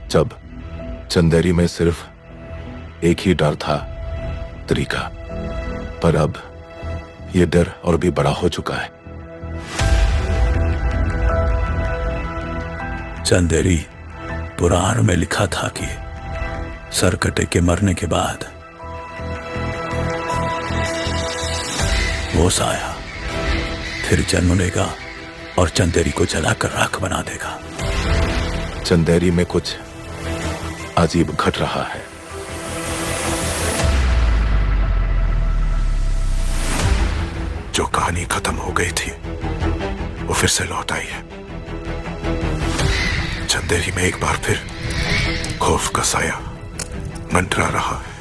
जब चंदेरी में सिर्फ एक ही डर था, तरीका। पर अब ये डर और भी बड़ा हो चुका है। चंदेरी पुराण में लिखा था कि सरकटे के मरने के बाद वो साया फिर जन्म लेगा और चंदेरी को जलाकर राख बना देगा। चंदेरी में कुछ अजीब घट रहा है। जो कहानी खत्म हो गई थी वो फिर से लौट आई है। चंदेरी में एक बार फिर खौफ का साया मंडरा रहा है।